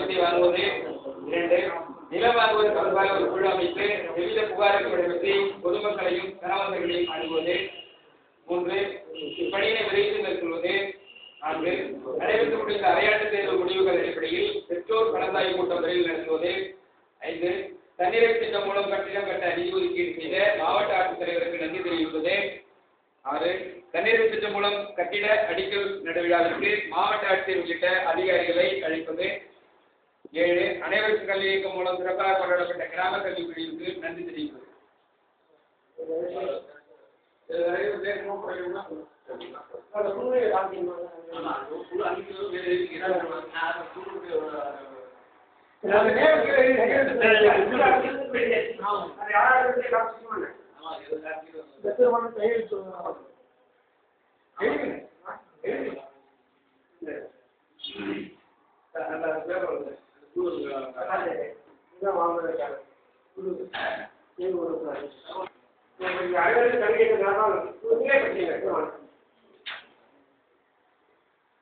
நிலத்தை வாங்குவது. 2. நிலம் வாங்குவது தொடர்பாக ஒரு குழு அமைத்து எவ்வித புகாருக்கு இடம்பெற்றி பொதுமக்களையும் கிராமங்களையும் அணுகுவது. 3. இப்பணியினை விரைந்து மேற்கொள்வது. 4. நடைபெற்று முடிந்த அரையாண்டு தேர்வு முடிவுகள் அடிப்படையில் பெற்றோர் கலந்தாய்வு கூட்டம் விரைவில் நடத்துவது. 5. தன்னிறைவு திட்டம் மூலம் கட்டிடம் கட்ட நிதி ஒதுக்கீடு செய்த மாவட்ட ஆட்சித்தலைவருக்கு நன்றி தெரிவிப்பது. 6. தன்னிறைவு திட்டம் மூலம் கட்டிட அடிக்கல் நடுவிழாவிற்கு மாவட்ட ஆட்சியர் உள்ளிட்ட அதிகாரிகளை அழைப்பது. 7. அனைவருக்கும் கல்வி இயக்கம் மூலம் சிறப்பாக கொண்டாடப்பட்ட கிராம கல்வி பிரிவுக்கு நன்றி தெரிவிப்பது.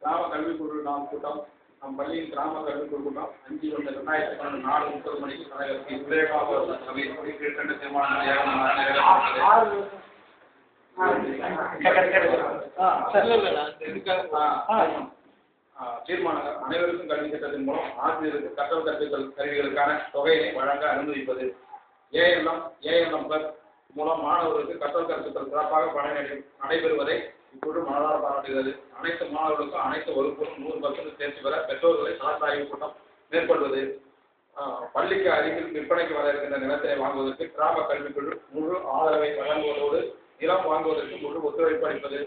கிராம கல்விக்குழு கூட்டம் நம் பள்ளியின் கிராம கல்விக்குழு கூட்டம் 5/2012 நாடு 30 மணிக்கு தலைவருக்கு கீழ்கண்ட தீர்மானங்கள் அனைவருக்கும் கல்வி திட்டத்தின் மூலம் ஆசிரியருக்கு கற்றல் கற்பித்தல் கருவிகளுக்கான தொகையை வழங்க அனுமதிப்பது. ஏஎல்எம் பிளஸ் மூலம் மாணவர்களுக்கு கற்றல் கற்பித்தல் சிறப்பாக நடைபெறுவதை இக்குழு மனதார பாராட்டுகிறது. அனைத்து மாணவர்களுக்கும் அனைத்து வகுப்புகளும் 100% தேர்ச்சி பெற பெற்றோர்களை கலந்தாய்வு கூட்டம் மேற்கொள்வது. பள்ளிக்கு அருகில் விற்பனைக்கு வர இருக்கின்ற நிலத்தினை வாங்குவதற்கு கிராம கல்விக்குழு முழு ஆதரவை வழங்குவதோடு நிலம் வாங்குவதற்கு முழு ஒத்துழைப்பு அளிப்பது.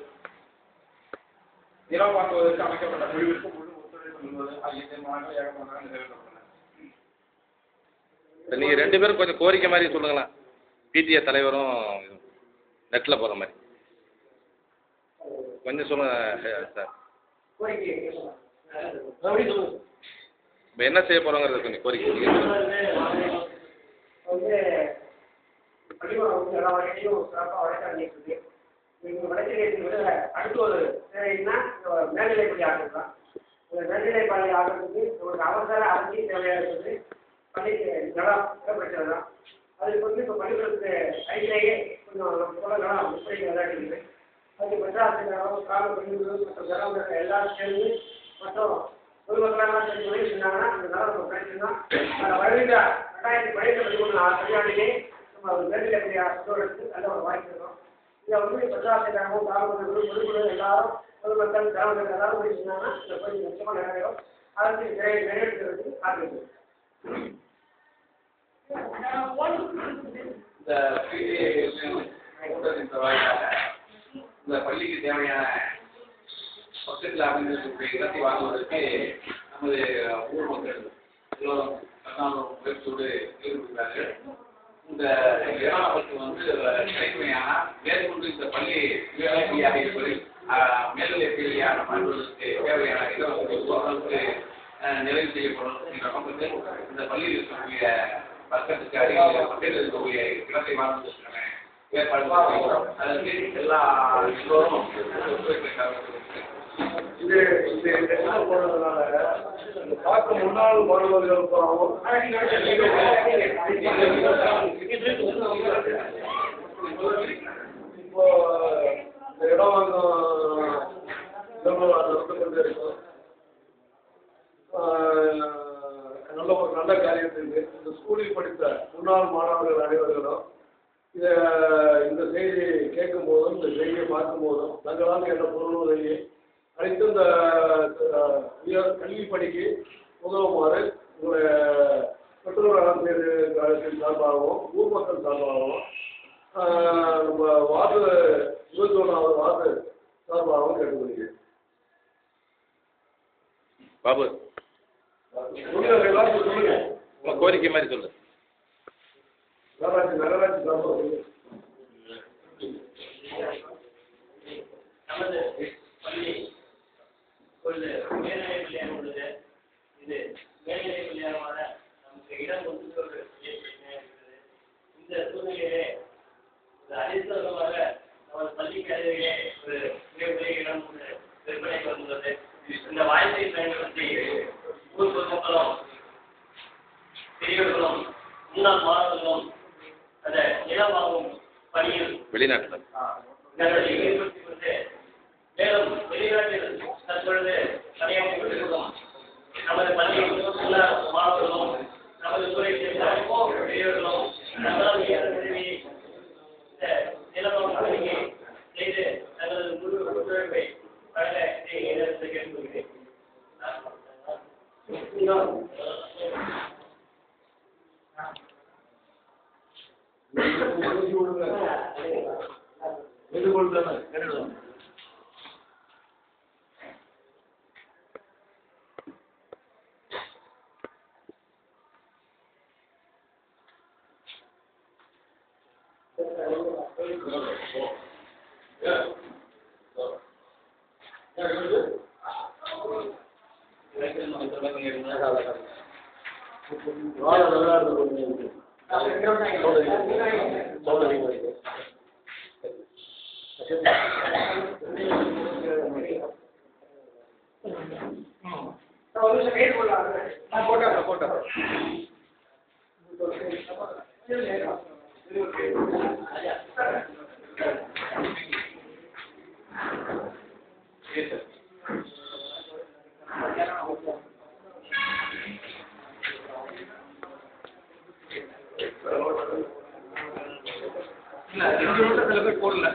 நிலம் வாங்குவதற்கு அமைக்கப்பட்ட குழுவிற்கு முழு ஒத்துழைப்பு அளிப்பது ஆகிய தீர்மானங்கள் ஏகமாக நிறைவேற்றப்பட்டன. நீங்க 2 பேரும் கொஞ்சம் கோரிக்கை மாதிரி சொல்லுங்களேன். பிடிஏ தலைவரும் நெட்ல போற மாதிரி கொஞ்சம் சொல்லுங்க சார். இப்போ என்ன செய்ய போறோங்கிறது கொஞ்சம் கோரிக்கை. அடுத்து ஒரு தேவைன்னா மேல்நிலைப்பள்ளி ஆகிறதுதான். மேல்நிலை பள்ளி ஆகிறதுக்கு ஒரு அவசர அரசியல் தேவையாக இருக்குது. பள்ளிக்கு நிலம் பிரச்சனை தான். அதுக்கு வந்து இப்போ பள்ளிகளுக்கு கையிலேயே கொஞ்சம் நிலம் விற்பனைக்கு விளையாடுகிறது. அதுக்கு மெட்ராஸ் கால பள்ளிகள் மற்றும் கிராமங்கள் எல்லாரும் சேர்ந்து மற்றும் பொதுமக்களாக சேர்ந்து உதவி செஞ்சாங்கன்னா அந்த நிலம் கிடைச்சுன்னா அதை வருகின்ற 2012 கல்வியாண்டிலே நம்ம ஒரு மேல்நிலைப்பள்ளி எடுத்து நல்ல ஒரு வாய்ப்பு இருக்கோம். இதை வந்து மெட்ராஸ் கிராமம் காலப்பள்ளிகள் பொதுக்குழு எல்லாரும் பொதுமக்கள் கிராமங்கள் எல்லாரும் உதவி செஞ்சாங்கன்னா இந்த பள்ளி நிச்சயமாக நிறைவேறும். அதற்கு நிறைவேற்றுறதுக்கு காத்திருக்கு. இந்த பள்ளிக்கு தேவையான பக்கத்தில் அமைந்திருக்கக்கூடிய இடத்தை வாங்குவதற்கு நமது ஊர் மக்கள் எல்லோரும் முயற்சியோடு ஈடுபடுகிறார்கள். இந்த இடம் அவருக்கு வந்து கிடைக்குமையான மேற்கொண்டு இந்த பள்ளி மேல்நிலையாக இருப்பதில் மேல்நிலை பள்ளியாக மாற்றுவதற்கு தேவையான இடம் ஓரளவுக்கு நிறைவு செய்யப்படும் என்ற நோக்கத்தில் இந்த பள்ளியில் இருக்கக்கூடிய பக்கத்துக்கு அருகில் பக்கத்தில் இருக்கக்கூடிய இடத்தை வாங்குவதற்கான ஏற்பாடு அதற்கு எல்லோரும் இது போனதுனால பார்க்க முன்னாள் மாணவர்களுக்கும் இப்போ இந்த இடம் நடந்து கொண்டு இருக்கும். நல்ல காரியத்திற்கு இந்த ஸ்கூலில் படித்த முன்னாள் மாணவர்கள் அனைவர்களும் இந்த செய்தியை கேட்கும் போதும் இந்த செய்தியை பார்க்கும் போதும் தங்களால் என்ற பொருளுதவியை அனைத்து இந்த கல்வி பணிக்கு உதவுமாறு உங்களுடைய பெற்றோர் ஆசிரியர் கழகத்தின் சார்பாகவும் ஊர் மக்கள் சார்பாகவும் நம்ம வார்டு 21வது வார்டு சார்பாகவும் கேட்டுக்கொள்கிறேன். பாபு எல்லாரும் சொல்லுங்க, கோரிக்கை மாதிரி சொல்லு. நகராட்சி சார்பாக நமது பள்ளி ஒரு மேல்நிலை பள்ளியாக உள்ளது. இது மேல்நிலை பள்ளியாக நமக்கு இடம் ஒதுக்கீடு இருக்கிறது. இந்த சூழ்நிலையிலே அதிர்ஷ்டமாக நமது பள்ளிக்கு அருகே ஒரு மிகப்பெரிய இடம் விற்பனைக்கு வந்துள்ளது. இந்த வாய்ப்பை பயன்படுத்தி ஊர் பொதுமக்களும் பெரியவர்களும் முன்னாள் மாணவர்களும் அந்த நிலம் வாங்கும் பணியில் வெளிநாட்டில் தங்களை ஈடுபடுத்திக் கொண்டு மேலும் வெளிநாட்டில் தற்பொழுது பணியாற்றிக் கொண்டிருக்கும் நமது பள்ளியில் உள்ள மாணவர்களும் நமது துறை சேர்ந்த பெரியவர்களும் உதவி இந்த நிலம் வாங்கும் பணியை செய்து தங்களது முழு ஒத்துழைப்பை வழங்க நேரத்தில் கேட்டுக்கொள்கிறேன். சில பேர் போடல.